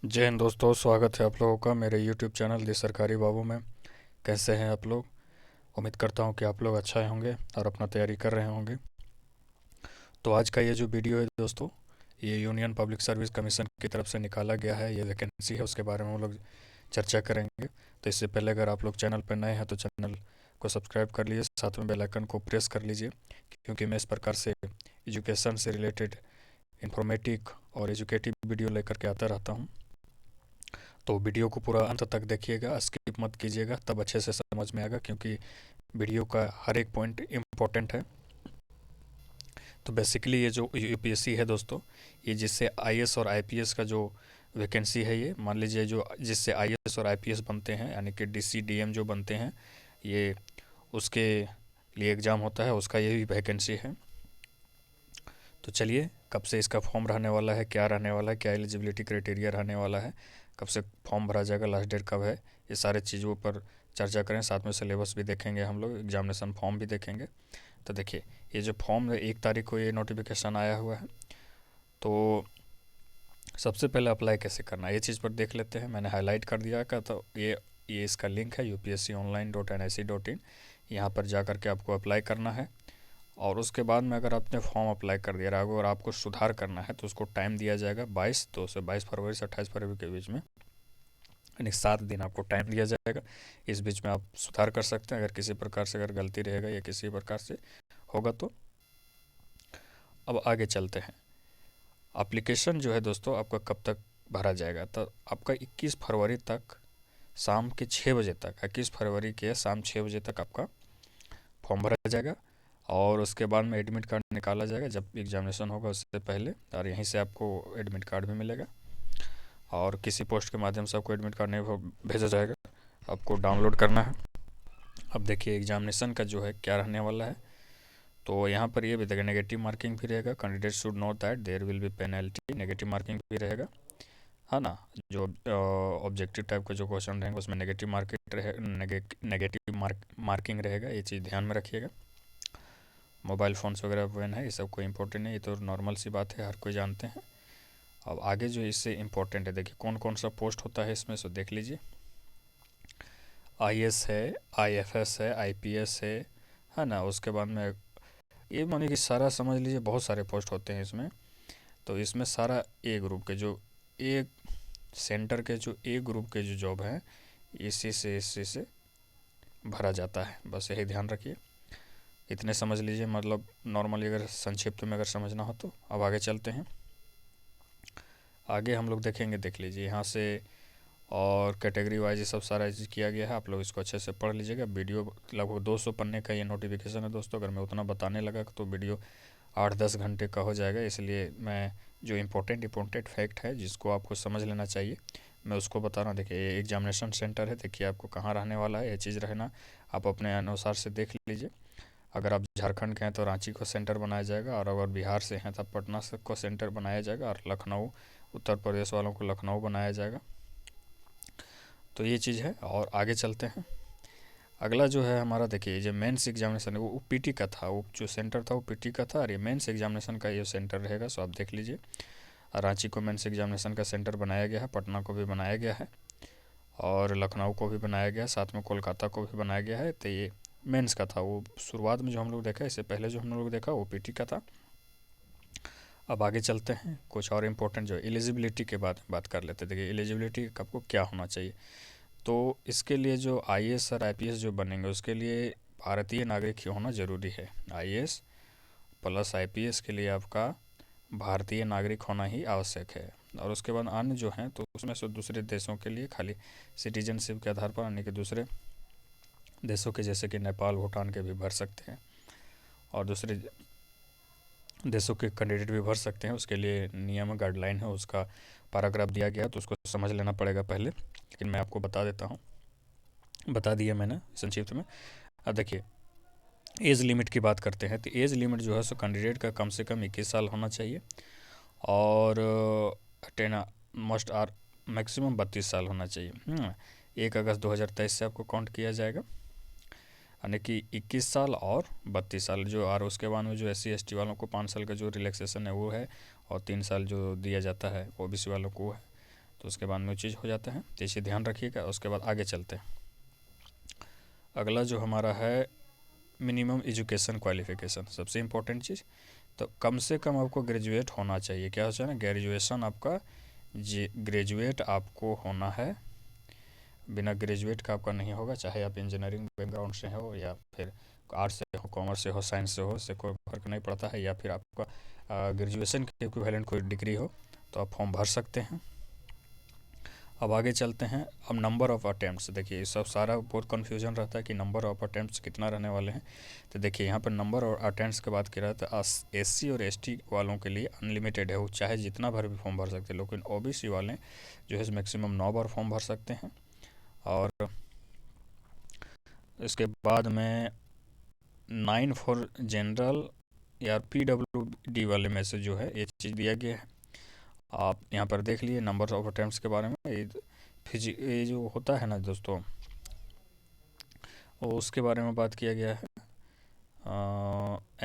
जय हिंद दोस्तों, स्वागत है आप लोगों का मेरे YouTube चैनल दी सरकारी बाबू में। कैसे हैं आप लोग? उम्मीद करता हूं कि आप लोग अच्छा होंगे और अपना तैयारी कर रहे होंगे। तो आज का ये जो वीडियो है दोस्तों, ये यूनियन पब्लिक सर्विस कमीशन की तरफ से निकाला गया है, ये वैकेंसी है, उसके बारे में हम लोग चर्चा करेंगे। तो इससे पहले अगर आप लोग चैनल पर नए हैं तो चैनल को सब्सक्राइब कर लीजिए, साथ में बेल आइकन को प्रेस कर लीजिए, क्योंकि मैं इस प्रकार से एजुकेशन से रिलेटेड इंफॉर्मेटिव और एजुकेटिव वीडियो लेकर के आता रहता हूँ। तो वीडियो को पूरा अंत तक देखिएगा, स्किप मत कीजिएगा, तब अच्छे से समझ में आएगा, क्योंकि वीडियो का हर एक पॉइंट इम्पोर्टेंट है। तो बेसिकली ये जो यूपीएससी है दोस्तों, ये जिससे आईएएस और आईपीएस का जो वैकेंसी है, ये मान लीजिए जो जिससे आईएएस और आईपीएस बनते हैं, यानी कि डीसी डीएम जो बनते हैं, ये उसके लिए एग्ज़ाम होता है, उसका यही वैकेंसी है। तो चलिए, कब से इसका फॉर्म रहने वाला है, क्या रहने वाला है, क्या एलिजिबिलिटी क्राइटेरिया रहने वाला है, कब से फॉर्म भरा जाएगा, लास्ट डेट कब है, ये सारे चीज़ों पर चर्चा करें। साथ में सिलेबस भी देखेंगे, हम लोग एग्जामिनेशन फॉर्म भी देखेंगे। तो देखिए, ये जो फॉर्म है 1 तारीख को ये नोटिफिकेशन आया हुआ है। तो सबसे पहले अप्लाई कैसे करना है, ये चीज़ पर देख लेते हैं। मैंने हाईलाइट कर दिया का, तो ये इसका लिंक है upsconline.nic.in। यहाँ पर जा कर के आपको अप्लाई करना है। और उसके बाद में अगर आपने फॉर्म अप्लाई कर दिया है और आपको सुधार करना है तो उसको टाइम दिया जाएगा 22 फरवरी से 28 फरवरी के बीच में, यानी 7 दिन आपको टाइम दिया जाएगा। इस बीच में आप सुधार कर सकते हैं, अगर किसी प्रकार से अगर गलती रहेगा या किसी प्रकार से होगा तो। अब आगे चलते हैं। एप्लीकेशन जो है दोस्तों आपका कब तक भरा जाएगा, तो आपका 21 फरवरी तक शाम के 6 बजे तक, 21 फरवरी के शाम 6 बजे तक आपका फॉर्म भरा जाएगा। और उसके बाद में एडमिट कार्ड निकाला जाएगा जब एग्जामिनेशन होगा उससे पहले, और यहीं से आपको एडमिट कार्ड भी मिलेगा। और किसी पोस्ट के माध्यम से आपको एडमिट कार्ड नहीं भेजा जाएगा, आपको डाउनलोड करना है। अब देखिए एग्जामिनेशन का जो है क्या रहने वाला है। तो यहाँ पर ये भी देखिए, नेगेटिव मार्किंग भी रहेगा। Candidate should know that there will be penalty, negative marking भी रहेगा, है ना। जो ऑब्जेक्टिव टाइप का जो क्वेश्चन रहेंगे उसमें नेगेटिव मार्किंग रहे, नेगेटिव मार्किंग रहेगा, ये चीज़ ध्यान में रखिएगा। मोबाइल फ़ोन्स वगैरह बैन है, ये सब कोई इंपॉर्टेंट नहीं, ये तो नॉर्मल सी बात है, हर कोई जानते हैं। अब आगे जो इससे इम्पोर्टेंट है, देखिए कौन कौन सा पोस्ट होता है इसमें, सो देख लीजिए। आईएएस है, आईएफएस है, आईपीएस है ना। उसके बाद में ये मानिए कि सारा समझ लीजिए, बहुत सारे पोस्ट होते हैं इसमें। तो इसमें सारा ए ग्रुप के जो ए सेंटर के जो ए ग्रुप के जो जॉब हैं, इसी से भरा जाता है, बस यही ध्यान रखिए। इतने समझ लीजिए, मतलब नॉर्मली अगर संक्षिप्त में अगर समझना हो तो। अब आगे चलते हैं। आगे हम लोग देखेंगे, देख लीजिए यहाँ से, और कैटेगरी वाइज ये सब सारा चीज़ किया गया है, आप लोग इसको अच्छे से पढ़ लीजिएगा। वीडियो लगभग 200 पन्ने का ये नोटिफिकेशन है दोस्तों, अगर मैं उतना बताने लगा तो वीडियो 8-10 घंटे का हो जाएगा। इसलिए मैं जो इम्पोर्टेंट फैक्ट है जिसको आपको समझ लेना चाहिए, मैं उसको बता रहा हूँ। देखिए ये एग्जामिनेशन सेंटर है, देखिए आपको कहाँ रहने वाला है, ये चीज़ रहना आप अपने अनुसार से देख लीजिए। अगर आप झारखंड के हैं तो रांची को सेंटर बनाया जाएगा, और अगर बिहार से हैं तो पटना से को सेंटर बनाया जाएगा, और लखनऊ, उत्तर प्रदेश वालों को लखनऊ बनाया जाएगा। तो ये चीज़ है। और आगे चलते हैं। अगला जो है हमारा, देखिए जो मेंस एग्जामिनेशन है वो पीटी का था, वो जो सेंटर था वो पीटी का था, और ये मेंस एग्जामिनेशन का ये सेंटर रहेगा। सो आप देख लीजिए, रांची को मेंस एग्जामिनेशन का सेंटर बनाया गया है, पटना को भी बनाया गया है, और लखनऊ को भी बनाया गया है, साथ में कोलकाता को भी बनाया गया है। तो ये मेंस का था, वो शुरुआत में जो हम लोग देखा, इससे पहले जो हम लोग देखा वो पीटी का था। अब आगे चलते हैं, कुछ और इम्पोर्टेंट जो एलिजिबिलिटी के बाद बात कर लेते हैं। देखिए एलिजिबिलिटी आपको क्या होना चाहिए, तो इसके लिए जो आईएएस और आईपीएस जो बनेंगे उसके लिए भारतीय नागरिक ही होना ज़रूरी है। आईएएस प्लस आईपीएस के लिए आपका भारतीय नागरिक होना ही आवश्यक है। और उसके बाद अन्य जो हैं तो उसमें से दूसरे देशों के लिए खाली सिटीजनशिप के आधार पर, यानी कि दूसरे देशों के जैसे कि नेपाल, भूटान के भी भर सकते हैं, और दूसरे देशों के कैंडिडेट भी भर सकते हैं। उसके लिए नियम गाइडलाइन है, उसका पैराग्राफ दिया गया, तो उसको समझ लेना पड़ेगा पहले, लेकिन मैं आपको बता देता हूँ, बता दिया मैंने संक्षिप्त में। अब देखिए एज लिमिट की बात करते हैं, तो एज लिमिट जो है सो कैंडिडेट का कम से कम 21 साल होना चाहिए, और टेन मस्ट आर मैक्सिमम 32 साल होना चाहिए। 1 अगस्त 2023 से आपको काउंट किया जाएगा, यानी कि 21 साल और 32 साल जो, और उसके बाद में जो SC ST वालों को 5 साल का जो रिलैक्सेशन है वो है, और 3 साल जो दिया जाता है OBC वालों को है। तो उसके बाद में वो चीज़ हो जाता है, तो इसे ध्यान रखिएगा। उसके बाद आगे चलते हैं। अगला जो हमारा है मिनिमम एजुकेशन क्वालिफिकेशन, सबसे इम्पोर्टेंट चीज़। तो कम से कम आपको ग्रेजुएट होना चाहिए। क्या होता है ना, ग्रेजुएशन आपका ग्रेजुएट आपको होना है। बिना ग्रेजुएट का आपका नहीं होगा, चाहे आप इंजीनियरिंग बैकग्राउंड से हो या फिर आर्ट्स से हो, कॉमर्स से हो, साइंस से हो, इससे कोई फर्क नहीं पड़ता है। या फिर आपका ग्रेजुएशन के इक्विवेलेंट कोई डिग्री हो तो आप फॉर्म भर सकते हैं। अब आगे चलते हैं। अब नंबर ऑफ़ अटैम्प्ट्स, देखिए ये सब सारा बहुत कन्फ्यूजन रहता है कि नंबर ऑफ़ अटैम्प्ट्स कितना रहने वाले हैं। तो देखिए यहाँ पर नंबर और अटैम्प्ट्स की बात की रहा था, एससी और एसटी वालों के लिए अनलिमिटेड है, वो चाहे जितना भर भी फॉर्म भर सकते हैं। लेकिन ओबीसी वाले जो है मैक्सिमम 9 बार फॉर्म भर सकते हैं। और इसके बाद में 9 फॉर जनरल या पीडब्ल्यूडी वाले में से जो है ये चीज़ दिया गया है। आप यहाँ पर देख लिए नंबर ऑफ अटैम्प्ट्स के बारे में। ये जो होता है ना दोस्तों, वो उसके बारे में बात किया गया है।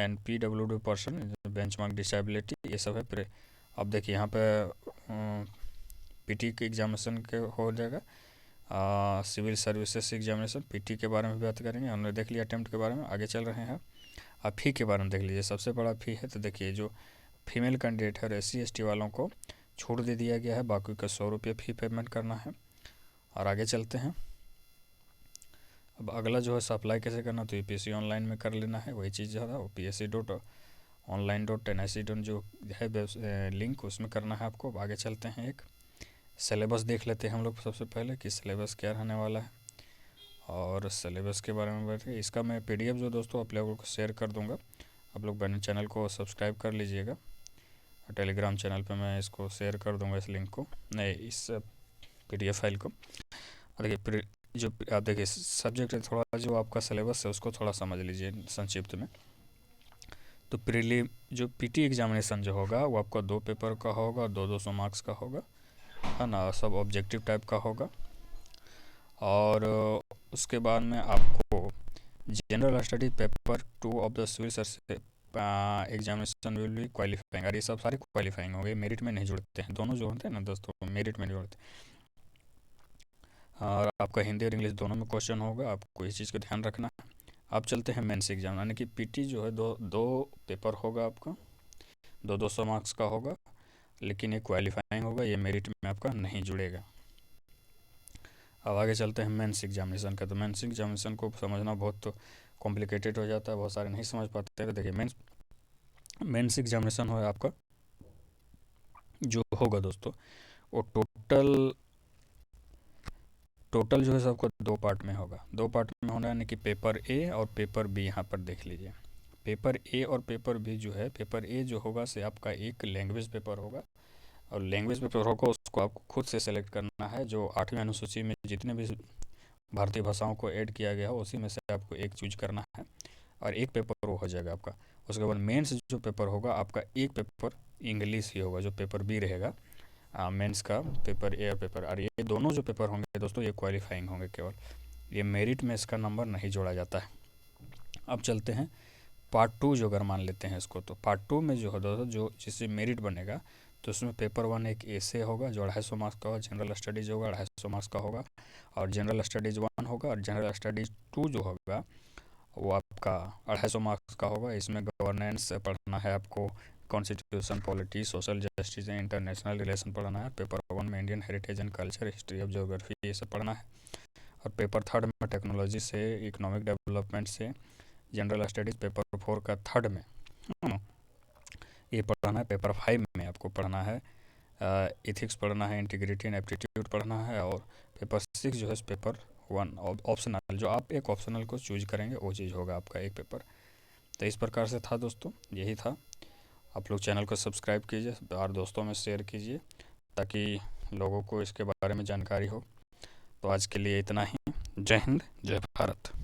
NPWD पर्सन बेंचमार्क डिसेबिलिटी, ये सब है। फिर अब देखिए यहाँ पे पीटी के एग्जामिनेशन के हो जाएगा। सिविल सर्विसेज एग्जामिनेशन पीटी के बारे में भी बात करेंगे। हमने देख लिया अटेम्प्ट के बारे में। आगे चल रहे हैं। अब फ़ी के बारे में देख लीजिए, सबसे बड़ा फ़ी है। तो देखिए जो फीमेल कैंडिडेट है और SC ST वालों को छूट दे दिया गया है, बाकी का 100 रुपये फ़ी पेमेंट करना है। और आगे चलते हैं। अब अगला जो है अप्लाई कैसे करना, तो UPSC ऑनलाइन में कर लेना है। वही चीज़ ज़्यादा PSC.online.nic. जो है लिंक, उसमें करना है आपको। अब आगे चलते हैं। एक सिलेबस देख लेते हैं हम लोग सबसे पहले कि सिलेबस क्या रहने वाला है। और सिलेबस के बारे में बताइए। इसका मैं PDF जो दोस्तों आप लोगों को शेयर कर दूंगा, आप लोग मेरे चैनल को सब्सक्राइब कर लीजिएगा। टेलीग्राम चैनल पे मैं इसको शेयर कर दूंगा, इस लिंक को, नहीं इस PDF फाइल को। देखिए जो आप देखिए सब्जेक्ट है, थोड़ा जो आपका सिलेबस है उसको थोड़ा समझ लीजिए संक्षिप्त में। तो जो PT एग्जामिनेशन जो होगा वो आपका 2 पेपर का होगा, 200 मार्क्स का होगा, है ना। सब ऑब्जेक्टिव टाइप का होगा। और उसके बाद में आपको general study paper 2 of the civil service examination will be qualifying. और ये सब सारे क्वालिफाइंग हो गए, मेरिट में नहीं जुड़ते हैं। दोनों जो होते हैं ना दोस्तों, मेरिट में नहीं जुड़ते। और आपका हिंदी और इंग्लिश दोनों में क्वेश्चन होगा, आपको इस चीज़ का ध्यान रखना है। अब चलते हैं मेंस एग्जाम, यानी कि PT जो है दो पेपर होगा आपका, 200 मार्क्स का होगा। लेकिन ये क्वालिफाइंग होगा, ये मेरिट में आपका नहीं जुड़ेगा। अब आगे चलते हैं मेंस एग्जामिनेशन का। तो मेंस एग्जामिनेशन को समझना बहुत कॉम्प्लिकेटेड हो जाता है, बहुत सारे नहीं समझ पाते हैं। तो देखिए मेंस एग्जामिनेशन हो आपका जो होगा दोस्तों, वो टोटल जो है सबको 2 पार्ट में होगा। 2 पार्ट में होना, यानी कि पेपर A और पेपर B। यहाँ पर देख लीजिए, पेपर A और पेपर B जो है, पेपर A जो होगा से आपका एक लैंग्वेज पेपर होगा। और लैंग्वेज पेपर होगा उसको आपको खुद से सेलेक्ट करना है। जो 8वीं अनुसूची में जितने भी भारतीय भाषाओं को ऐड किया गया हो, उसी में से आपको एक चूज करना है। और एक पेपर वो हो जाएगा आपका। उसके बाद मेंस जो पेपर होगा आपका, एक पेपर इंग्लिश ही होगा, जो पेपर B रहेगा मेंस का, पेपर A और पेपर। और ये दोनों जो पेपर होंगे दोस्तों, ये क्वालिफाइंग होंगे केवल, ये मेरिट में इसका नंबर नहीं जोड़ा जाता है। अब चलते हैं पार्ट 2 जो अगर मान लेते हैं इसको, तो पार्ट 2 में जो है दोस्तों, जो जिससे मेरिट बनेगा, तो उसमें पेपर 1 एक ऐसे होगा जो 250 मार्क्स का होगा। जनरल स्टडीज होगा 250 मार्क्स का होगा, और जनरल स्टडीज 1 होगा। और जनरल स्टडीज 2 जो होगा वो आपका 250 मार्क्स का होगा। इसमें गवर्नेंस पढ़ना है आपको, constitution, polity, social justice, international relation पढ़ना है। पेपर 1 में Indian heritage and culture, history of geography, ये सब पढ़ना है। और पेपर 3 में टेक्नोलॉजी से, इकोनॉमिक डेवलपमेंट से, जनरल स्टडीज़ पेपर 4 का 3 में ये पढ़ना है। पेपर 5 में आपको पढ़ना है एथिक्स पढ़ना है, इंटीग्रिटी एंड एप्टीट्यूड पढ़ना है। और पेपर 6 जो है पेपर 1 ऑप्शनल, जो आप एक ऑप्शनल को चूज करेंगे वो चीज़ होगा आपका एक पेपर। तो इस प्रकार से था दोस्तों, यही था। आप लोग चैनल को सब्सक्राइब कीजिए और दोस्तों में शेयर कीजिए, ताकि लोगों को इसके बारे में जानकारी हो। तो आज के लिए इतना ही। जय हिंद, जय भारत।